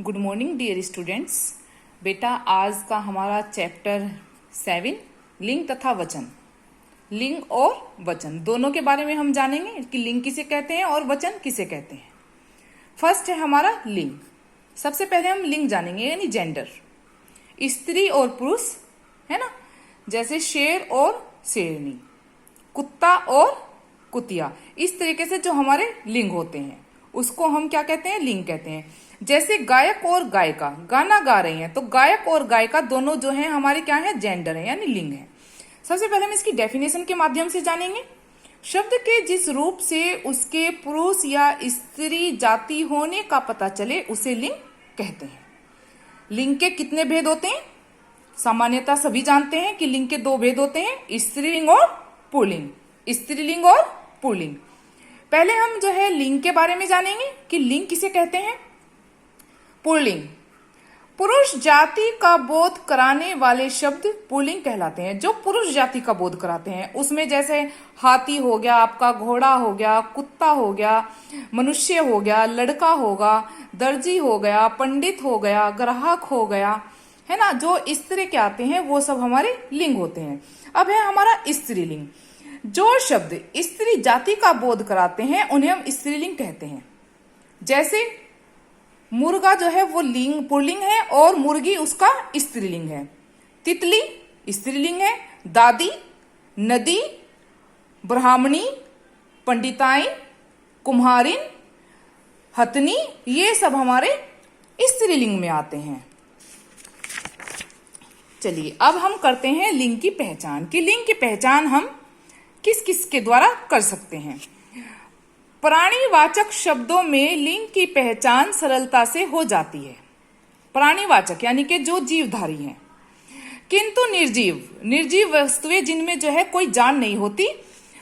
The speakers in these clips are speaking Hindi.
Good morning dear students. बेटा आज का हमारा चैप्टर 7 लिंग तथा वचन, लिंग और वचन दोनों के बारे में हम जानेंगे कि लिंग किसे कहते हैं और वचन किसे कहते हैं। फर्स्ट है हमारा लिंग। सबसे पहले हम लिंग जानेंगे यानी जेंडर, स्त्री और पुरुष, है ना। जैसे शेर और शेरनी, कुत्ता और कुतिया, इस तरीके से जो हमारे लिंग होते हैं उसको हम क्या कहते हैं, लिंग कहते हैं। जैसे गायक और गायिका गाना गा रही हैं तो गायक और गायिका दोनों जो हैं हमारे क्या है, जेंडर है यानी लिंग है। सबसे पहले हम इसकी डेफिनेशन के माध्यम से जानेंगे। शब्द के जिस रूप से उसके पुरुष या स्त्री जाति होने का पता चले उसे लिंग कहते हैं। लिंग के कितने भेद होते हैं? सामान्यतः सभी जानते हैं कि लिंग के दो भेद होते हैं, स्त्रीलिंग और पुल्लिंग। स्त्रीलिंग और पुल्लिंग। पहले हम जो है लिंग के बारे में जानेंगे कि लिंग किसे कहते हैं। पुल्लिंग, पुरुष जाति का बोध कराने वाले शब्द पुल्लिंग कहलाते हैं। जो पुरुष जाति का बोध कराते हैं उसमें जैसे हाथी हो गया, आपका घोड़ा हो गया, कुत्ता हो गया, मनुष्य हो गया, लड़का होगा, दर्जी हो गया, पंडित हो गया, ग्राहक हो गया, है ना। जो इस तरह के आते हैं वो सब हमारे लिंग होते हैं। अब है हमारा स्त्रीलिंग। जो शब्द स्त्री जाति का बोध कराते हैं उन्हें हम स्त्रीलिंग कहते हैं। जैसे मुर्गा जो है वो लिंग पुल्लिंग है और मुर्गी उसका स्त्रीलिंग है। तितली स्त्रीलिंग है। दादी, नदी, ब्राह्मणी, पंडिताइन, कुम्हारिन, हथनी, ये सब हमारे स्त्रीलिंग में आते हैं। चलिए अब हम करते हैं लिंग की पहचान कि लिंग की पहचान हम किस किस के द्वारा कर सकते हैं। प्राणीवाचक शब्दों में लिंग की पहचान सरलता से हो जाती है। प्राणीवाचक यानी कि जो जीवधारी हैं, किंतु निर्जीव वस्तुएं जिनमें जो है कोई जान नहीं होती,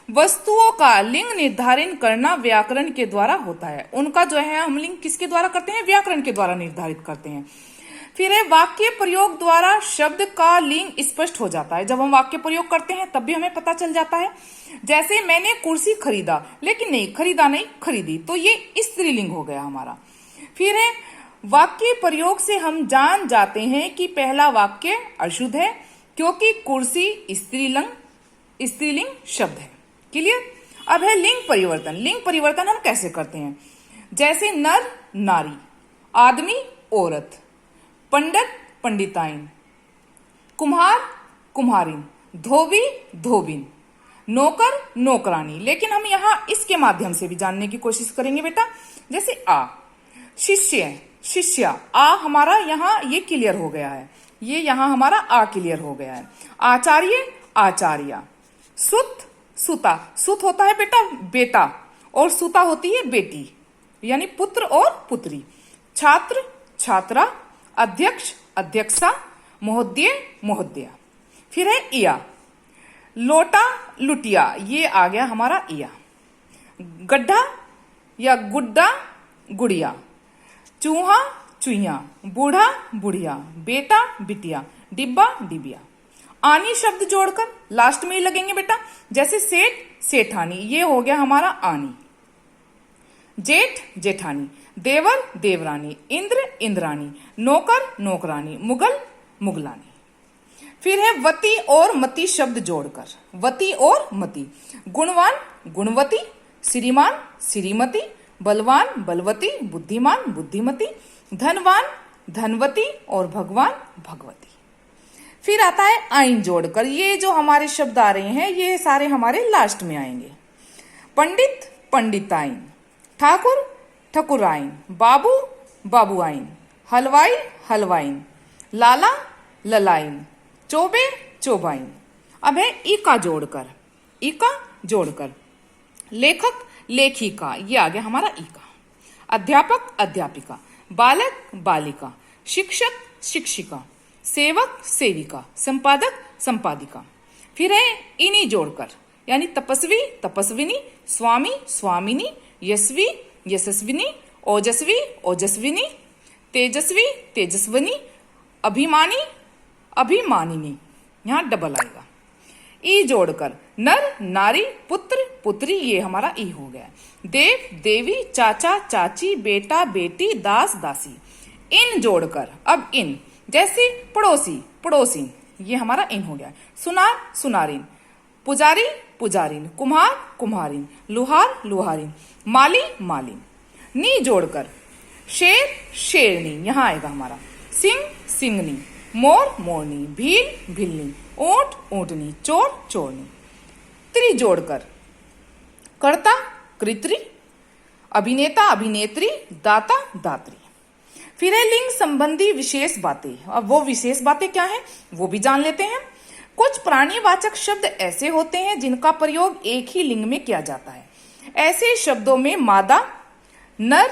वस्तुओं का लिंग निर्धारण करना व्याकरण के द्वारा होता है। उनका जो है हम लिंग किसके द्वारा करते हैं, व्याकरण के द्वारा निर्धारित करते हैं। फिर है वाक्य प्रयोग द्वारा शब्द का लिंग स्पष्ट हो जाता है। जब हम वाक्य प्रयोग करते हैं तब भी हमें पता चल जाता है। जैसे मैंने कुर्सी खरीदा, लेकिन नहीं खरीदा नहीं खरीदी, तो ये स्त्रीलिंग हो गया हमारा। फिर है वाक्य प्रयोग से हम जान जाते हैं कि पहला वाक्य अशुद्ध है क्योंकि कुर्सी स्त्रीलिंग शब्द है। क्लियर। अब है लिंग परिवर्तन। लिंग परिवर्तन हम कैसे करते हैं? जैसे नर नारी, आदमी औरत, पंडित पंडिताइन, कुम्हार कुम्हारिन, धोबी धोबिन, नौकर नौकरानी। लेकिन हम यहाँ इसके माध्यम से भी जानने की कोशिश करेंगे बेटा। जैसे आ, शिष्य शिष्या, आ हमारा यहाँ ये क्लियर हो गया है, ये यहाँ हमारा आ क्लियर हो गया है। आचार्य आचार्या, सुत सुता, सुत होता है बेटा बेटा और सुता होती है बेटी यानी पुत्र और पुत्री। छात्र छात्रा, अध्यक्ष अध्यक्षा, महोदय महोदया। फिर है इया, लोटा लुटिया, ये आ गया हमारा इया। गड्ढा या गुड्डा गुड़िया, चूहा चुईया, बूढ़ा बुढ़िया, बेटा बिटिया, डिब्बा डिबिया। आनी शब्द जोड़कर लास्ट में ही लगेंगे बेटा। जैसे सेठ सेठानी, ये हो गया हमारा आनी। जेठ जेठानी, देवर देवरानी, इंद्र इंद्रानी, नौकर नौकरानी, मुगल मुगलानी। फिर है वती और मती शब्द जोड़कर, वती और मती। गुणवान गुणवती, श्रीमान श्रीमती, बलवान बलवती, बुद्धिमान बुद्धिमती, धनवान धनवती और भगवान भगवती। फिर आता है आइन जोड़कर। ये जो हमारे शब्द आ रहे हैं ये सारे हमारे लास्ट में आएंगे। पंडित पंडिताइन, ठाकुर ठकुराइन, बाबू बाबुआइन, हलवाई हलवाइन, लाला ललाइन, चोबे चोबाइन। अब है इका जोड़कर, इका जोड़कर। लेखक लेखिका, ये आ गया हमारा इका। अध्यापक अध्यापिका, बालक बालिका, शिक्षक शिक्षिका, सेवक सेविका, संपादक संपादिका। फिर है इनी जोड़कर यानी तपस्वी तपस्विनी, स्वामी स्वामिनी, यशवी यशस्विनी, ओजस्वी ओजस्विनी, तेजस्वी तेजस्विनी, अभिमानी अभिमानिनी, यहाँ डबल आएगा। ई जोड़कर नर नारी, पुत्र पुत्री, ये हमारा ई हो गया। देव देवी, चाचा चाची, बेटा बेटी, दास दासी। इन जोड़कर, अब इन, जैसे पड़ोसी पड़ोसिन, ये हमारा इन हो गया। सुनार सुनारिन, पुजारी पुजारिन, कुम्हार कुम्हारिन, लुहार लुहारिन, माली मालिन। नी जोड़कर शेर शेरनी, यहां आएगा हमारा। सिंह सिंगनी, मोर मोरनी, भील भिलनी, ऊंट ऊंटनी, चोर चोरनी। त्री जोड़कर कर्ता कृत्री, अभिनेता अभिनेत्री, दाता दात्री। फिर है लिंग संबंधी विशेष बातें। अब वो विशेष बातें क्या हैं वो भी जान लेते हैं। कुछ प्राणीवाचक शब्द ऐसे होते हैं जिनका प्रयोग एक ही लिंग में किया जाता है। ऐसे शब्दों में मादा नर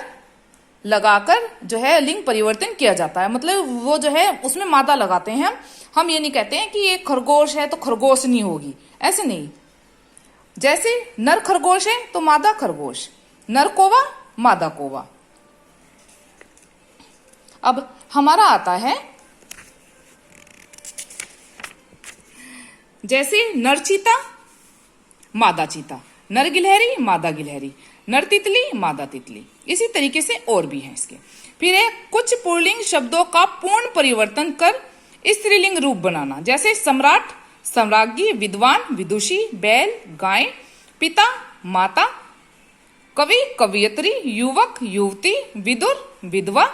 लगाकर जो है लिंग परिवर्तन किया जाता है। मतलब वो जो है उसमें मादा लगाते हैं। हम ये नहीं कहते हैं कि ये खरगोश है तो खरगोश नहीं होगी, ऐसे नहीं। जैसे नर खरगोश है तो मादा खरगोश, नर कौवा मादा कौवा। अब हमारा आता है जैसे नर चीता मादा चीता, नर गिलहरी मादा गिलहरी, नर तितली मादा तितली। इसी तरीके से और भी हैं इसके। फिर है कुछ पुल्लिंग शब्दों का पूर्ण परिवर्तन कर स्त्रीलिंग रूप बनाना। जैसे सम्राट सम्राज्ञी, विद्वान विदुषी, बैल गाय, पिता माता, कवि कवियत्री, युवक युवती, विदुर विधवा,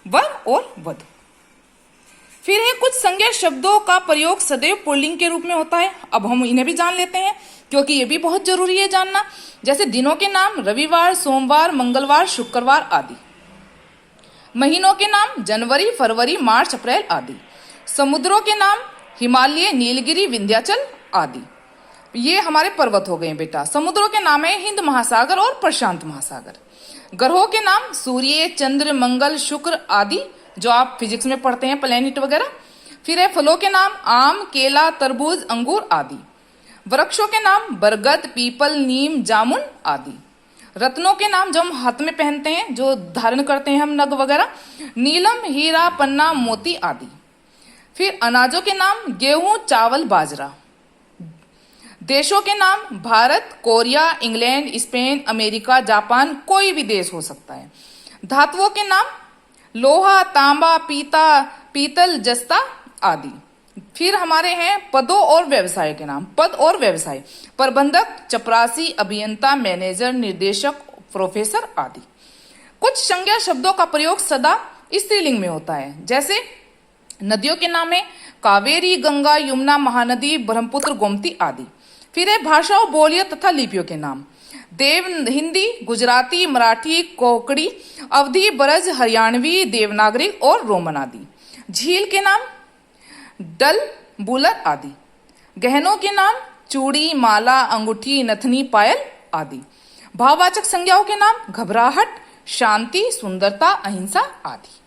वर और वधु। फिर है कुछ संज्ञा शब्दों का प्रयोग सदैव पुल्लिंग के रूप में होता है। अब हम इन्हें भी जान लेते हैं क्योंकि ये भी बहुत जरूरी है जानना। जैसे दिनों के नाम रविवार सोमवार मंगलवार शुक्रवार आदि। महीनों के नाम जनवरी फरवरी मार्च अप्रैल आदि। समुद्रों के नाम हिमालय नीलगिरी विंध्याचल आदि। ये हमारे पर्वत हो गए बेटा। समुद्रों के नाम है हिंद महासागर और प्रशांत महासागर। ग्रहों के नाम सूर्य चंद्र मंगल शुक्र आदि, जो आप फिजिक्स में पढ़ते हैं प्लैनेट वगैरह। फिर है फलों के नाम आम केला तरबूज अंगूर आदि। वृक्षों के नाम बरगद पीपल नीम जामुन आदि। रत्नों के नाम जो हम हाथ में पहनते हैं, जो धारण करते हैं हम नग वगैरह, नीलम हीरा पन्ना मोती आदि। फिर अनाजों के नाम गेहूं चावल बाजरा। देशों के नाम Bharat Korea England Spain America Japan, कोई भी देश हो सकता है। धातुओं के नाम लोहा तांबा पीता पीतल जस्ता आदि। फिर हमारे हैं पदों और व्यवसाय के नाम। पद और व्यवसाय प्रबंधक चपरासी अभियंता मैनेजर निर्देशक प्रोफेसर आदि। कुछ संज्ञा शब्दों का प्रयोग सदा स्त्रीलिंग में होता है। जैसे नदियों के नाम है कावेरी गंगा यमुना महानदी ब्रह्मपुत्र गोमती आदि। फिर है भाषाओं बोलियों तथा लिपियों के नाम देव हिंदी गुजराती मराठी कोंकणी अवधी ब्रज हरियाणवी देवनागरी और रोमन आदि। झील के नाम डल बुलर आदि। गहनों के नाम चूड़ी माला अंगूठी नथनी पायल आदि। भाववाचक संज्ञाओं के नाम घबराहट शांति सुंदरता अहिंसा आदि।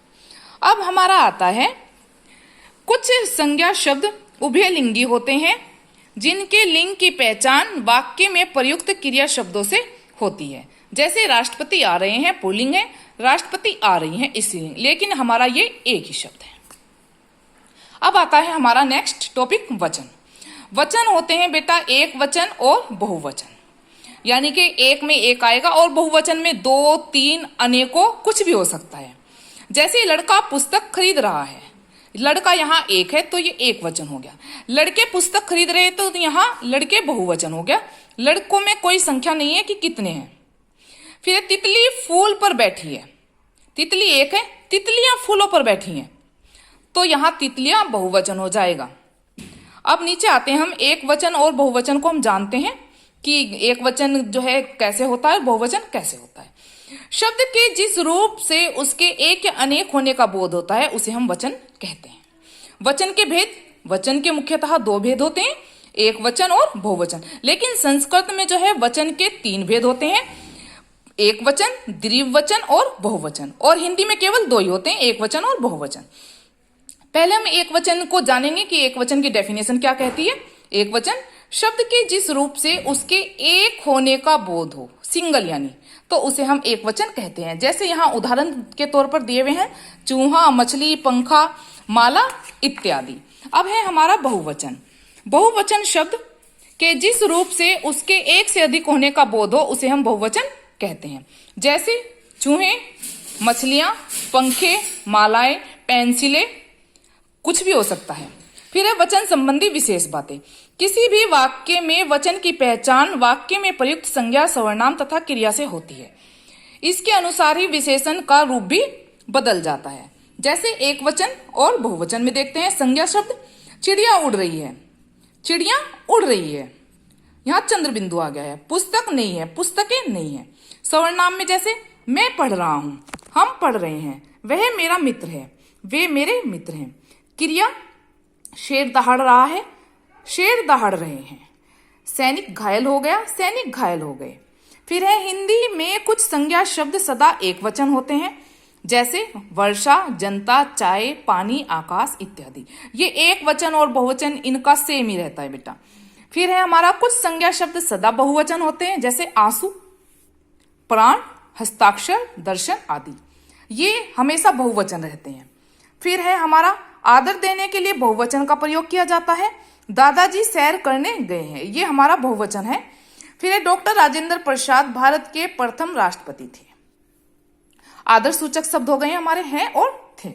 अब हमारा आता है कुछ संज्ञा शब्द उभयलिंगी होते हैं जिनके लिंग की पहचान वाक्य में प्रयुक्त क्रिया शब्दों से होती है। जैसे राष्ट्रपति आ रहे हैं पुल्लिंग है, राष्ट्रपति आ रही हैं स्त्रीलिंग, लेकिन हमारा ये एक ही शब्द है। अब आता है हमारा नेक्स्ट टॉपिक वचन। वचन होते हैं बेटा एक वचन और बहुवचन, यानी कि एक में एक आएगा और बहुवचन में दो तीन अनेकों कुछ भी हो सकता है। जैसे लड़का पुस्तक खरीद रहा है, लड़का यहाँ एक है तो ये एक वचन हो गया। लड़के पुस्तक खरीद रहे तो यहाँ लड़के बहुवचन हो गया। लड़कों में कोई संख्या नहीं है कि कितने हैं। फिर तितली फूल पर बैठी है, तितली एक है, तितलियां फूलों पर बैठी हैं तो यहाँ तितलियां बहुवचन हो जाएगा। अब नीचे आते हैं हम एक वचन और बहुवचन को हम जानते हैं कि एक वचन जो है कैसे होता है, बहुवचन कैसे होता है। शब्द के जिस रूप से उसके एक या अनेक होने का बोध होता है उसे हम वचन कहते हैं। वचन के भेद, वचन के मुख्यतः दो भेद होते हैं, एक वचन और बहुवचन। लेकिन संस्कृत में जो है वचन के तीन भेद होते हैं, एक वचन द्विवचन और बहुवचन। और हिंदी में केवल दो ही होते हैं, एक वचन और बहुवचन। पहले हम एक वचन को जानेंगे कि एक वचन की डेफिनेशन क्या कहती है। एक वचन शब्द के जिस रूप से उसके एक होने का बोध हो, सिंगल यानी, तो उसे हम एक वचन कहते हैं। जैसे यहाँ उदाहरण के तौर पर दिए हुए हैं चूहा मछली पंखा माला इत्यादि। अब है हमारा बहुवचन। बहुवचन शब्द के जिस रूप से उसके एक से अधिक होने का बोध हो उसे हम बहुवचन कहते हैं। जैसे चूहे मछलियां, पंखे, मालाएं, पेंसिलें, कुछ भी हो सकता है। फिर है वचन संबंधी विशेष बातें। किसी भी वाक्य में वचन की पहचान वाक्य में प्रयुक्त संज्ञा, सर्वनाम तथा क्रिया से होती है। इसके अनुसार ही विशेषण का रूप भी बदल जाता है। जैसे एक वचन और बहुवचन में देखते हैं संज्ञा शब्द, चिड़िया उड़ रही है, चिड़िया उड़ रही है, यहाँ चंद्र बिंदु आ गया है। पुस्तक नहीं है, पुस्तकें नहीं है। सर्वनाम में जैसे मैं पढ़ रहा हूं, हम पढ़ रहे हैं, वह मेरा मित्र है, वे मेरे मित्र हैं। क्रिया शेर दहाड़ रहा है, शेर दहाड़ रहे हैं। सैनिक घायल हो गया, सैनिक घायल हो गए। फिर है हिंदी में कुछ संज्ञा शब्द सदा एक वचन होते हैं, जैसे वर्षा, जनता, चाय, पानी, आकाश इत्यादि। ये एक वचन और बहुवचन इनका सेम ही रहता है बेटा। फिर है हमारा कुछ संज्ञा शब्द सदा बहुवचन होते हैं, जैसे आंसू, प्राण, हस्ताक्षर, दर्शन आदि। ये हमेशा बहुवचन रहते हैं। फिर है हमारा आदर देने के लिए बहुवचन का प्रयोग किया जाता है। दादाजी सैर करने गए हैं, ये हमारा बहुवचन है। फिर है डॉक्टर राजेंद्र प्रसाद भारत के प्रथम राष्ट्रपति थे। आदर सूचक शब्द हो गए हमारे हैं और थे।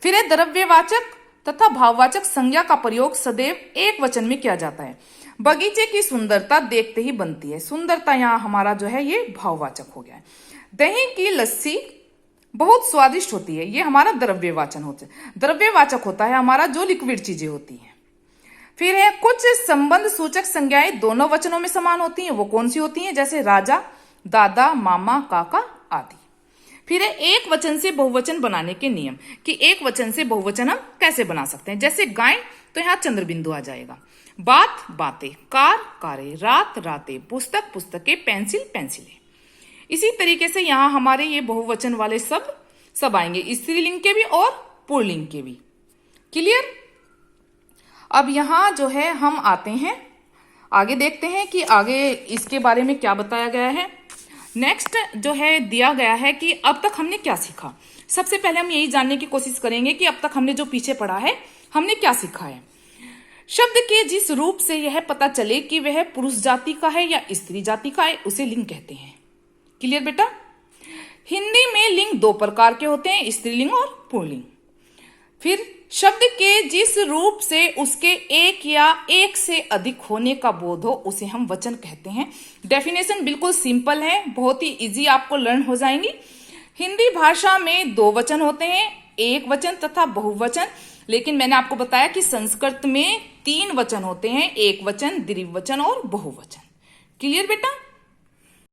फिर है द्रव्यवाचक तथा भाववाचक संज्ञा का प्रयोग सदैव एक वचन में किया जाता है। बगीचे की सुंदरता देखते ही बनती है। सुंदरता यहाँ हमारा जो है ये भाववाचक हो गया है। दही की लस्सी बहुत स्वादिष्ट होती है, ये हमारा द्रव्यवाचन होता है। द्रव्यवाचक होता है हमारा जो लिक्विड चीजें होती हैं। फिर है कुछ संबंध सूचक संज्ञाएं दोनों वचनों में समान होती हैं, वो कौन सी होती हैं? जैसे राजा, दादा, मामा, काका आदि। फिर है एक वचन से बहुवचन बनाने के नियम, कि एक वचन से बहुवचन हम कैसे बना सकते हैं। जैसे गाय, तो यहाँ चंद्र बिंदु आ जाएगा। बात, बातें, कार, कारें, रात, रातें, पुस्तक, पुस्तकें, पेंसिल, पेंसिलें। इसी तरीके से यहाँ हमारे ये बहुवचन वाले शब्द सब आएंगे, स्त्रीलिंग के भी और पुल्लिंग के भी। क्लियर? अब यहाँ जो है हम आते हैं आगे, देखते हैं कि आगे इसके बारे में क्या बताया गया है। नेक्स्ट जो है दिया गया है कि अब तक हमने क्या सीखा। सबसे पहले हम यही जानने की कोशिश करेंगे कि अब तक हमने जो पीछे पढ़ा है हमने क्या सीखा है। शब्द के जिस रूप से यह पता चले कि वह पुरुष जाति का है या स्त्री जाति का है, उसे लिंग कहते हैं। क्लियर बेटा? हिंदी में लिंग दो प्रकार के होते हैं, स्त्रीलिंग और पुल्लिंग। फिर शब्द के जिस रूप से उसके एक या एक से अधिक होने का बोध हो, उसे हम वचन कहते हैं। डेफिनेशन बिल्कुल सिंपल है, बहुत ही इजी आपको लर्न हो जाएंगी। हिंदी भाषा में दो वचन होते हैं, एक वचन तथा बहुवचन। लेकिन मैंने आपको बताया कि संस्कृत में तीन वचन होते हैं, एक वचन, द्विवचन और बहुवचन। क्लियर बेटा?